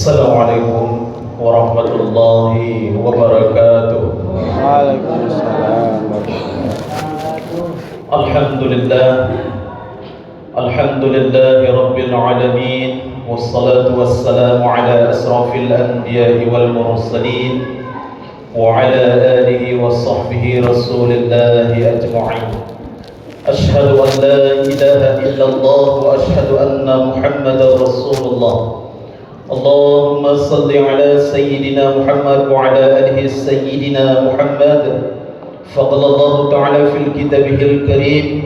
Assalamualaikum warahmatullahi wabarakatuh. Waalaikumsalam. Alhamdulillah, alhamdulillahi rabbil alamin, wassalatu wassalamu ala asrafil anbiya'i wal mursalin wa ala alihi wa sahbihi rasulillahi ajma'in. Ashhadu an la ilaha illallah wa ashhadu anna muhammadar rasulullah. Allahumma salli ala sayyidina Muhammad wa ala alihi sayyidina Muhammad. Faqala Allah ta'ala fil kitabihil karim,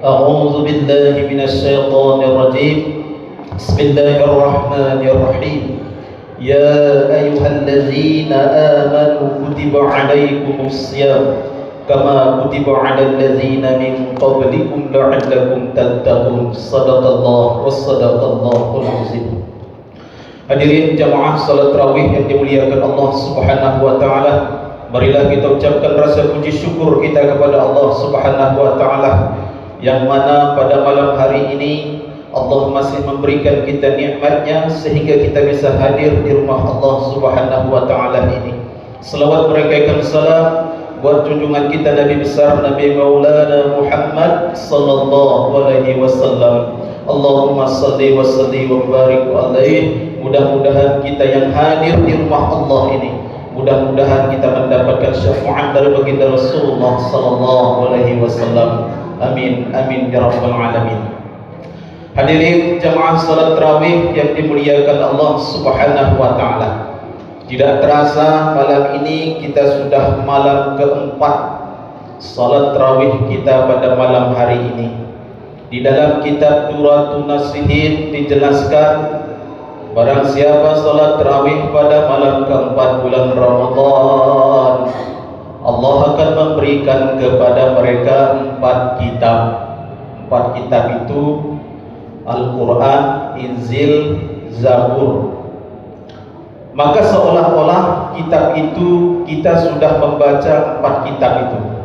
a'udzu billahi minasy syaithanir rajim. Bismillahirrahmanirrahim. Ya ayyuhalladzina amanu kutiba 'alaikumus shiyam kama kutiba 'alal ladzina min qablikum la'allakum tattaqun. Shadaqallah wa sadaqallahul azim. Hadirin jamaah salat tarawih yang dimuliakan Allah Subhanahu wa taala, marilah kita ucapkan rasa puji syukur kita kepada Allah Subhanahu wa taala yang mana pada malam hari ini Allah masih memberikan kita nikmatnya sehingga kita bisa hadir di rumah Allah Subhanahu wa taala ini. Selawat merekaikan salam buat junjungan kita Nabi besar Nabi Maulana Muhammad sallallahu alaihi wasallam. Allahumma salli wa salli wa barik alaihi. Mudah-mudahan kita yang hadir di rumah Allah ini, mudah-mudahan kita mendapatkan syafaat dari baginda Rasulullah sallallahu alaihi wasallam. Amin amin ya rabbal alamin. Hadirin jamaah salat tarawih yang dimuliakan Allah Subhanahu wa taala. Tidak terasa malam ini kita sudah malam keempat salat tarawih kita pada malam hari ini. Di dalam kitab Duratun Nasihin dijelaskan, barang siapa salat tarawih pada malam keempat bulan Ramadan, Allah akan memberikan kepada mereka 4 kitab. 4 kitab itu Al-Quran, Injil, Zabur. Maka seolah-olah kitab itu kita sudah membaca 4 kitab itu.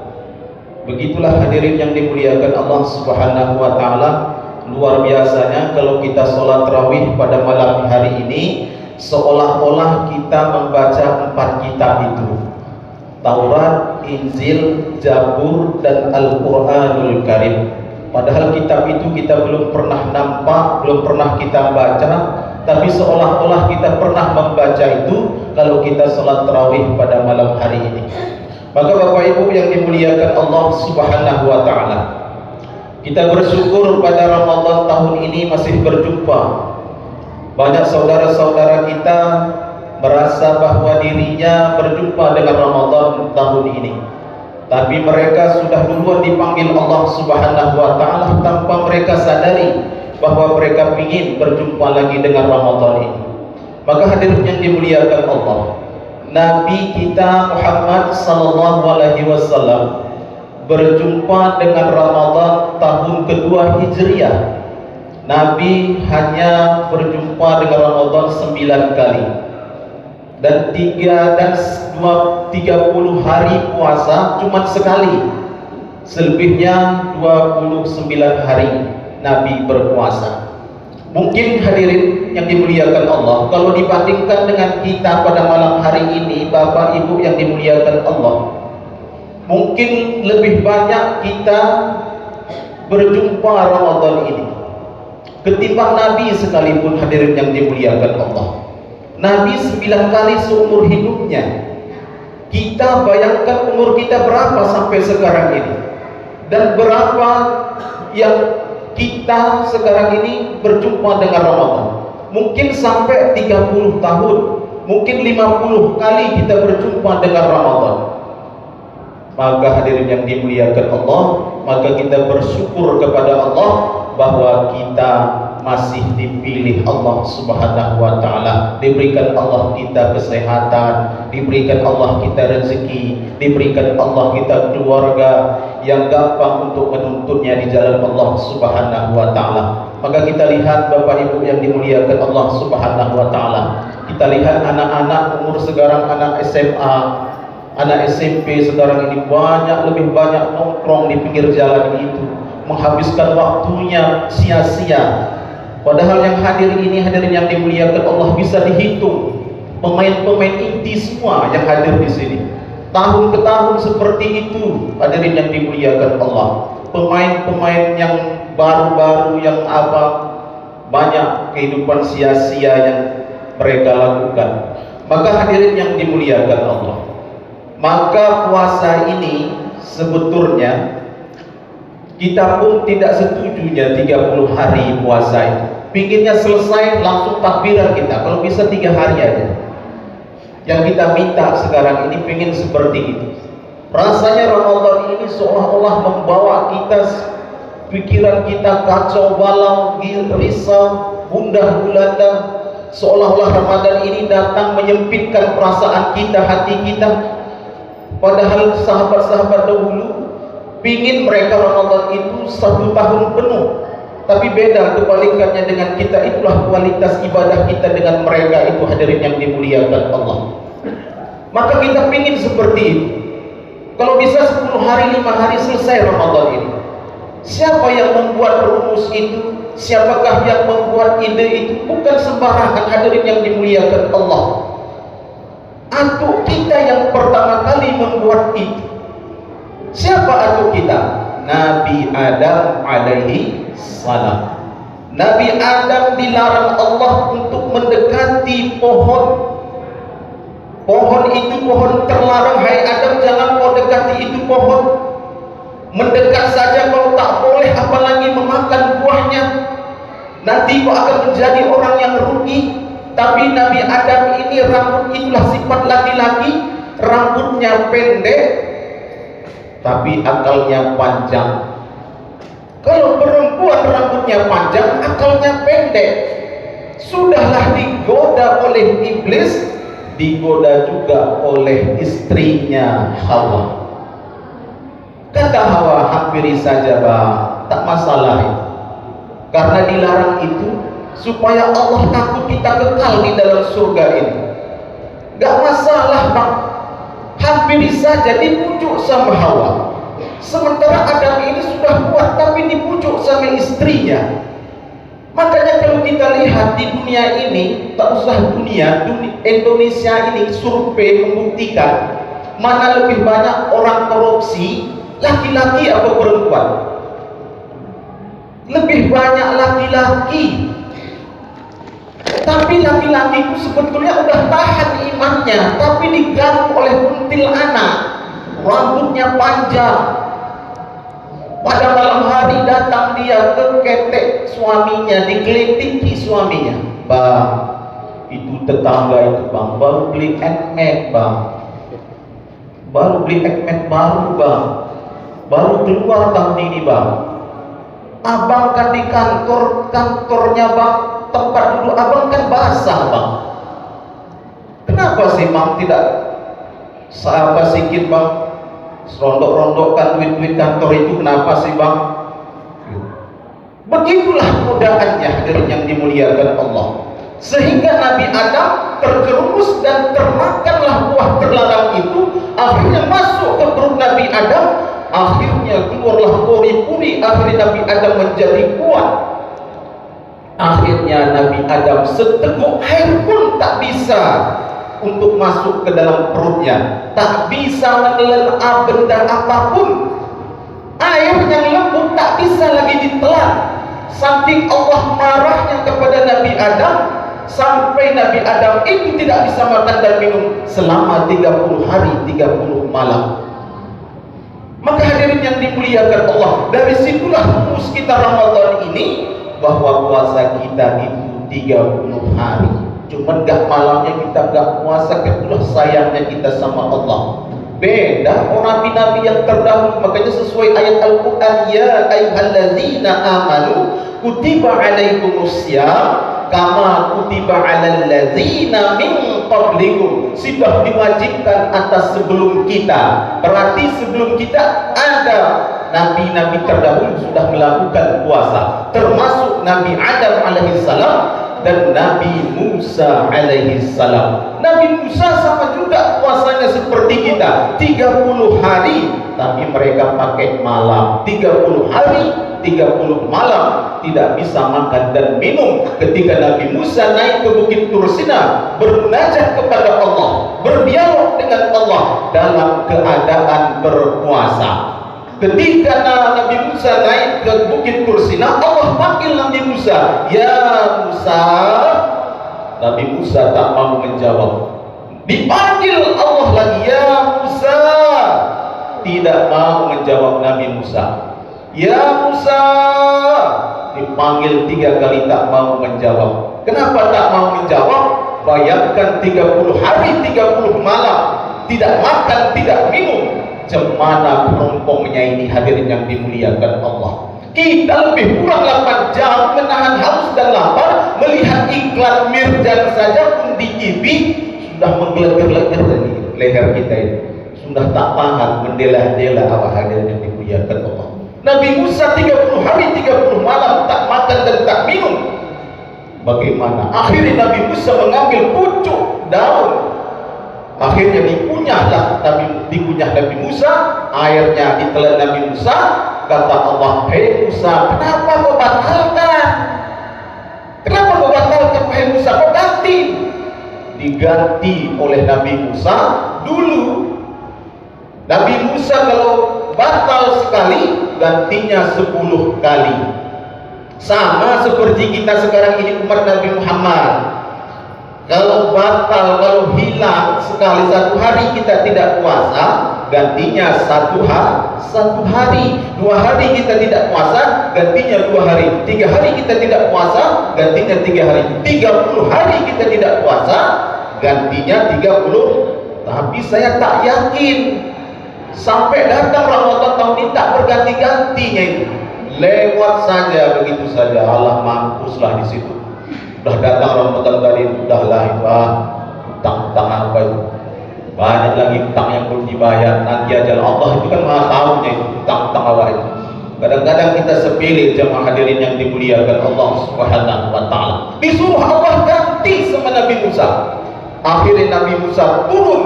Begitulah hadirin yang dimuliakan Allah Subhanahu wa taala. Luar biasanya kalau kita sholat tarawih pada malam hari ini, seolah-olah kita membaca 4 kitab itu: Taurat, Injil, Zabur, dan Al-Quranul Karim. Padahal kitab itu kita belum pernah nampak, belum pernah kita baca, tapi seolah-olah kita pernah membaca itu kalau kita sholat tarawih pada malam hari ini. Maka Bapak Ibu yang dimuliakan Allah Subhanahu wa taala, kita bersyukur pada Ramadan tahun ini masih berjumpa. Banyak saudara-saudara kita merasa bahwa dirinya berjumpa dengan Ramadan tahun ini, tapi mereka sudah duluan dipanggil Allah Subhanahu wa taala tanpa mereka sadari bahwa mereka ingin berjumpa lagi dengan Ramadan ini. Maka hadirin yang dimuliakan Allah, Nabi kita Muhammad sallallahu alaihi wasallam berjumpa dengan Ramadan tahun kedua Hijriah. Nabi hanya berjumpa dengan Ramadan 9 kali, dan 30 hari puasa cuma sekali. Selebihnya 29 hari Nabi berpuasa. Mungkin hadirin yang dimuliakan Allah, kalau dibandingkan dengan kita pada malam hari ini, Bapak Ibu yang dimuliakan Allah, mungkin lebih banyak kita berjumpa Ramadan ini ketimbang Nabi sekalipun, hadirin yang dimuliakan Allah. Nabi 9 kali seumur hidupnya. Kita bayangkan umur kita berapa sampai sekarang ini, dan berapa yang kita sekarang ini berjumpa dengan Ramadan. Mungkin sampai 30 tahun, mungkin 50 kali kita berjumpa dengan Ramadan. Maka hadirin yang dimuliakan Allah, maka kita bersyukur kepada Allah bahwa kita masih dipilih Allah Subhanahu wa taala, diberikan Allah kita kesehatan, diberikan Allah kita rezeki, diberikan Allah kita keluarga yang gampang untuk menuntutnya di jalan Allah Subhanahu wa taala. Maka kita lihat Bapak Ibu yang dimuliakan Allah Subhanahu wa taala, kita lihat anak-anak umur sekarang, anak SMA, anak SMP sekarang ini lebih banyak nongkrong di pinggir jalan itu, menghabiskan waktunya sia-sia Padahal yang hadir ini, hadirin yang dimuliakan Allah, bisa dihitung pemain-pemain inti semua yang hadir di sini. Tahun ke tahun seperti itu, hadirin yang dimuliakan Allah. Pemain-pemain yang baru-baru yang banyak kehidupan sia-sia yang mereka lakukan. Maka hadirin yang dimuliakan Allah, maka puasa ini sebetulnya kita pun tidak setujunya 30 hari puasa itu. Pinginnya selesai langsung takbiran kita, kalau bisa 3 hari aja. Yang kita minta sekarang ini pingin seperti itu. Rasanya Ramadan ini seolah-olah membawa kita, pikiran kita kacau balau, risau, gundah gulana. Seolah-olah Ramadan ini datang menyempitkan perasaan kita, hati kita. Padahal sahabat-sahabat dahulu pingin mereka Ramadan itu 1 tahun penuh. Tapi beda kebalikannya dengan kita. Itulah kualitas ibadah kita dengan mereka itu, hadirin yang dimuliakan Allah. Maka kita pingin seperti itu. Kalau bisa 10 hari, 5 hari selesai Ramadan ini. Siapa yang membuat rumus itu? Siapakah yang membuat ide itu? Bukan sembarangan, hadirin yang dimuliakan Allah. Atuk kita yang pertama kali membuat itu. Siapa atuk kita? Nabi Adam alaihi salam. Nabi Adam dilarang Allah untuk mendekati pohon. Pohon itu pohon terlarang. Hai Adam, jangan kau dekati itu pohon. Mendekat saja kau tak boleh, apalagi memakan buahnya. Nanti kau akan menjadi orang yang rugi. Tapi Nabi Adam ini rambut itulah sifat laki-laki, rambutnya pendek tapi akalnya panjang. Kalau perempuan rambutnya panjang, akalnya pendek. Sudahlah digoda oleh iblis, digoda juga oleh istrinya Hawa. Kata Hawa, hampiri saja bang, tak masalah itu. Karena dilarang itu supaya Allah takut kita kekal di dalam surga ini. Gak masalah bang, hampiri saja, dibujuk sama Hawa. Sementara Adam ini sudah kuat tapi dibujuk sama istrinya. Makanya kalau kita lihat di dunia ini, tak usah dunia Indonesia ini, survei membuktikan mana lebih banyak orang korupsi, laki-laki atau perempuan? Lebih banyak laki-laki. Tapi laki-laki itu sebetulnya udah tahan imannya, tapi diganggu oleh kuntilanak, rambutnya panjang. Pada malam hari datang dia ke ketek suaminya, digelitiki suaminya. Bang, itu tetangga itu bang, baru beli ekmek bang, baru beli ekmek baru bang, baru keluar tahun ini bang. Abang kan di kantornya bang, tempat duduk abang kan basah bang. Kenapa sih bang tidak sahabat sikit bang, serondok-rondokkan duit-duit kantor itu, kenapa sih bang? Begitulah godaannya, hadirin yang dimuliakan Allah. Sehingga Nabi Adam terjerumus dan termakanlah buah terlarang itu. Akhirnya masuk ke perut Nabi Adam, akhirnya keluarlah puri-puri. Akhirnya Nabi Adam menjadi kuat. Akhirnya Nabi Adam seteguk air pun tak bisa untuk masuk ke dalam perutnya, tak bisa menelan benda apapun. Air yang lembut tak bisa lagi ditelan. Saking Allah marahnya kepada Nabi Adam, sampai Nabi Adam itu tidak bisa makan dan minum selama 30 hari 30 malam. Maka hadirin yang dimuliakan Allah, dari situlah rumus kita Ramadan ini, bahwa puasa kita itu 30 hari. Cuman gak malamnya kita gak puasa, itulah sayangnya kita sama Allah. Beda orang nabi-nabi yang terdahulu. Makanya sesuai ayat Al-Quran, ya ayyuhallazina amanu kutiba alaikumussyam kama kutiba alal ladzina min qablikum. Sudah diwajibkan atas sebelum kita. Berarti sebelum kita ada nabi-nabi terdahulu sudah melakukan puasa, termasuk Nabi Adam alaihissalam. dan Nabi Musa alaihi salam. Nabi Musa sama juga puasanya seperti kita, 30 hari, tapi mereka pakai malam. 30 hari, 30 malam tidak bisa makan dan minum. Ketika Nabi Musa naik ke Bukit Tur Sina, bermunajat kepada Allah, berdialog dengan Allah dalam keadaan berpuasa. Ketika Nabi Musa naik ke Bukit Tur Sina, Allah panggil Nabi Musa, "Ya Musa." Nabi Musa tak mau menjawab. Dipanggil Allah lagi, "Ya Musa." Tidak mau menjawab Nabi Musa. "Ya Musa." Dipanggil 3 kali tak mau menjawab. Kenapa tak mau menjawab? Bayangkan 30 hari 30 malam tidak makan, tidak minum. Cemana kerompongnya ini, hadirin yang dimuliakan Allah. Kita lebih kurang 8 jam menahan haus dan lapar, melihat iklan Mirjan saja pun di TV sudah menggelegar-legar dari leher kita ini. Sudah tak tahan mendela-dela apa, hadirin yang dimuliakan Allah. Nabi Musa 30 hari 30 malam tak makan dan tak minum. Bagaimana? Akhirnya Nabi Musa mengambil pucuk daun. Akhirnya dikunyah Nabi Musa, airnya ditelan Nabi Musa. Kata Allah, "Hei Musa, kenapa kau batalkan? Kenapa kau batalkan, wahai Musa? Kau ganti." Diganti oleh Nabi Musa dulu. Nabi Musa kalau batal sekali, gantinya 10 kali. Sama seperti kita sekarang ini umat Nabi Muhammad. Kalau batal, kalau hilang sekali 1 hari kita tidak puasa, gantinya 1 hari. 2 hari kita tidak puasa, gantinya 2 hari. 3 hari kita tidak puasa, gantinya 3 hari. 30 hari kita tidak puasa, gantinya 30. Tapi saya tak yakin sampai datang Ramadan tahun ini tak berganti-gantinya itu. Lewat saja begitu saja. Allah mampuslah di situ. Sudah datang Ramadan tadi, sudahlah itu utang apa itu, banyak lagi utang yang belum dibayar. Nanti aja Allah itu kan maha tahunya itu utang awal itu. Kadang-kadang kita sepele, jemaah hadirin yang dimuliakan Allah Subhanahu wa taala. Disuruh Allah ganti sama Nabi Musa. Akhirnya Nabi Musa turun.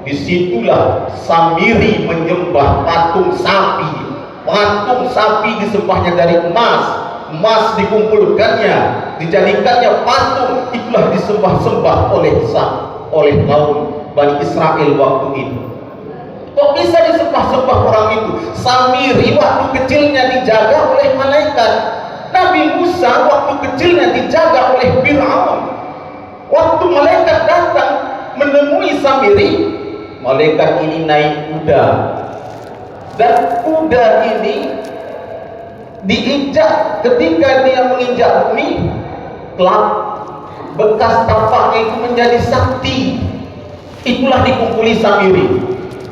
Disitulah Samiri menyembah patung sapi. Patung sapi disembahnya dari emas. Emas dikumpulkannya, dijadikannya patung, itulah disembah-sembah oleh kaum Bani Israel waktu itu. Kok bisa disembah-sembah orang itu? Samiri waktu kecilnya dijaga oleh malaikat. Nabi Musa waktu kecilnya dijaga oleh Fir'aun. Waktu malaikat datang menemui Samiri, malaikat ini naik kuda, dan kuda ini diinjak. Ketika dia menginjak bumi, kelak bekas tapaknya itu menjadi sakti. Itulah dikumpuli Samiri,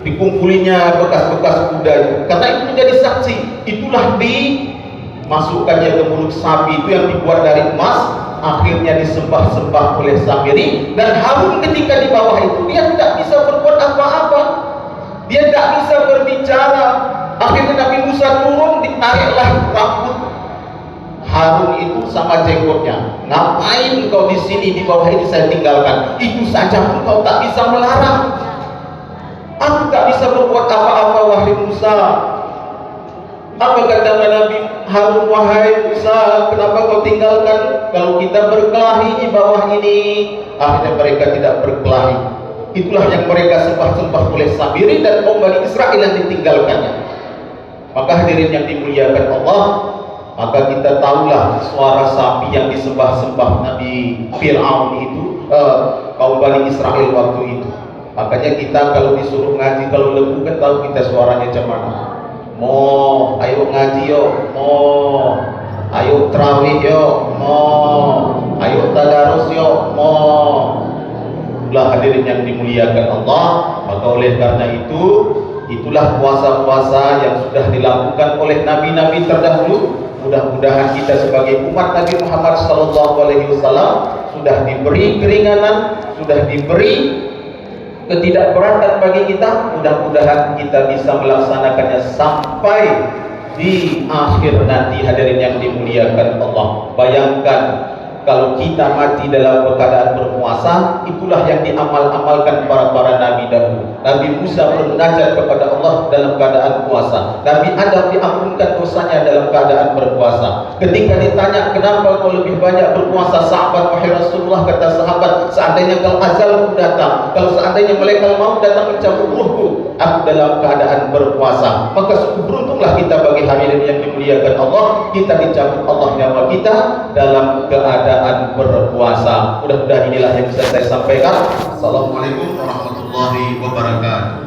dikumpulinya bekas-bekas kuda itu, karena itu menjadi saksi. Itulah dimasukkannya ke mulut sapi itu yang dibuat dari emas. Akhirnya disembah-sembah oleh Samiri. Dan Harun ketika di bawah itu, dia tidak bisa berbuat apa-apa, dia tidak bisa berbicara. Akhirnya Nabi Musa turun, ditariklah rambut Harun itu sama jenggotnya. "Ngapain kau di sini, di bawah ini saya tinggalkan? Itu saja pun kau tak bisa melarang. Aku tak bisa berbuat apa-apa, wahai Musa." Apa kata Nabi Harun, "Wahai Musa, kenapa kau tinggalkan? Kalau kita berkelahi di bawah ini." Akhirnya mereka tidak berkelahi. Itulah yang mereka sembah-sembah oleh Samiri dan kaum Bani Israel yang ditinggalkannya. Maka hadirin yang dimuliakan Allah, maka kita tahulah suara sapi yang disembah-sembah Nabi Fir'aun itu, kaum Bani Israel waktu itu. Makanya kita kalau disuruh ngaji, kalau lembu kan tahu kita suaranya macam mana. Mo, ayo ngaji yo, mo, ayo tarawih yo, mo, ayo tadarus yo, mo. Itulah hadirin yang dimuliakan Allah. Maka oleh karena itu, itulah puasa-puasa yang sudah dilakukan oleh nabi-nabi terdahulu. Mudah-mudahan kita sebagai umat Nabi Muhammad SAW sudah diberi keringanan, sudah diberi ketidakberatan bagi kita. Mudah-mudahan kita bisa melaksanakannya sampai di akhir nanti, hadirin yang dimuliakan Allah. Bayangkan Kalau kita mati dalam keadaan berpuasa, itulah yang diamal-amalkan para nabi dahulu. Nabi Musa bermunajat kepada Allah dalam keadaan puasa. Nabi Adam diampunkan dosanya dalam keadaan berpuasa. Ketika ditanya, kenapa kau lebih banyak berpuasa sahabat wahai Rasulullah, kata sahabat, seandainya kalau azalku datang, kalau seandainya malaikat maut datang mencabut ruhku, aku dalam keadaan berpuasa, maka sungguh beruntunglah kita bagi hadirin yang dimuliakan Allah, kita dicabut Allah nyawa kita dalam keadaan berpuasa. Mudah-mudahan inilah yang bisa saya sampaikan. Assalamualaikum warahmatullahi wabarakatuh.